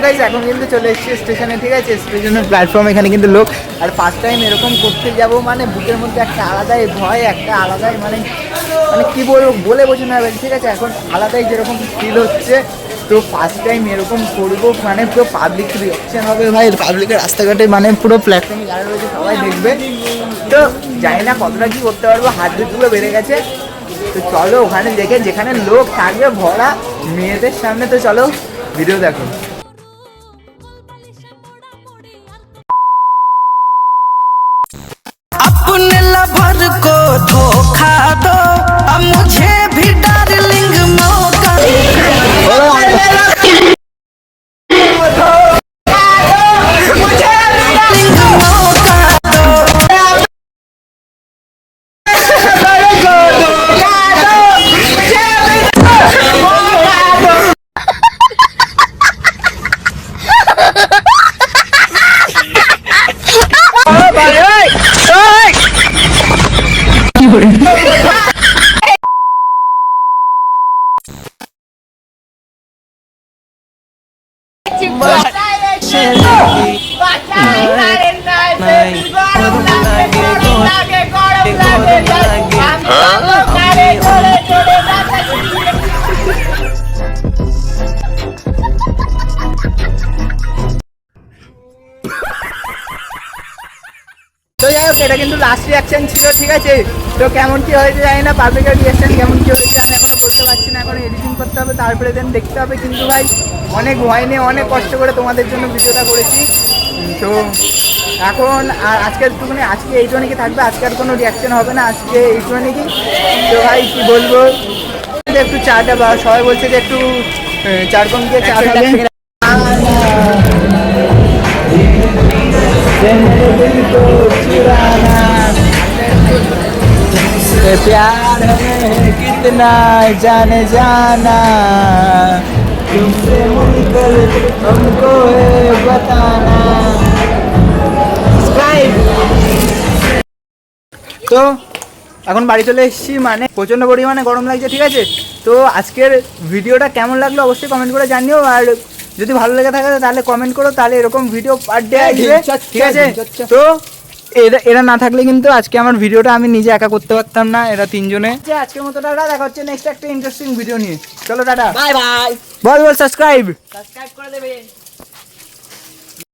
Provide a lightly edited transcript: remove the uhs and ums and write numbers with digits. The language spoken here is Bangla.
গাইস এখন কিন্তু চলে এসেছি স্টেশনে, ঠিক আছে? স্টেশনের প্ল্যাটফর্ম, এখানে কিন্তু লোক। আর ফার্স্ট টাইম এরকম করতে যাব মানে বুকের মধ্যে একটা আলাদাই ভয়, একটা আলাদাই মানে মানে কী বলবো, বলে বোঝানো যাবে, ঠিক আছে? এখন আলাদাই যেরকম ফিল হচ্ছে। তো ফার্স্ট টাইম এরকম করবো, মানে পুরো পাবলিক রিঅ্যাকশন হবে ভাই, পাবলিকের রাস্তাঘাটে মানে পুরো প্ল্যাটফর্মে যারা রয়েছে সবাই দেখবে। তো জানি না কতটা কী করতে পারবো, হাত দুটো বেড়ে গেছে। তো চলো ওখানে দেখে, যেখানে লোক থাকবে ভরা মেয়েদের সামনে, তো চলো ভিডিও দেখো। अपने लवर को धोखा दो, अब मुझे भी डार्लिंग मौका তো যাই হোক, এটা কিন্তু লাস্ট রিয়াকশন ছিল, ঠিক আছে? তো কেমন কি হয়েছে জানি না, পাবলিকের রিয়াকশন কেমন কি হয়েছে আমি এখনো বলতে পারছি না, এখন এডিটিং করতে হবে, তারপরে দেন দেখতে হবে। কিন্তু ভাই অনেক ভয় নিয়ে অনেক কষ্ট করে তোমাদের জন্য ভিডিওটা করেছি। তো এখন আর আজকের একটুখানি, আজকে এইটুখানি কি থাকবে, আজকে আর কোনো রিয়াকশন হবে না, আজকে এইটুখানি কি। তো ভাই কী বলবো, একটু চাটা বা সবাই বলছে যে একটু চারকম দিয়ে চা খাবে। प्यार है कितना जाने जाना, तुमसे मिलकर हमको है बताना। তো এখন বাড়ি চলে এসেছি, মানে প্রচণ্ড পরিমাণে গরম লাগছে, ঠিক আছে? তো আজকের ভিডিওটা কেমন লাগলো অবশ্যই কমেন্ট করে জানিও, আর যদি ভালো লেগে থাকে তাহলে কমেন্ট করো, তাহলে এরকম ভিডিও পার ডে আসবে, ঠিক আছে? তো এরা না থাকলে কিন্তু আজকে আমার ভিডিওটা আমি নিজে একা করতে পারতাম না, এরা তিনজনে। আজকের মতো টাটা, দেখা হচ্ছে নেক্সট একটা ইন্টারেস্টিং ভিডিও নিয়ে। চলো টাটা, বাই বাই। বল সাবস্ক্রাইব করে দেবে।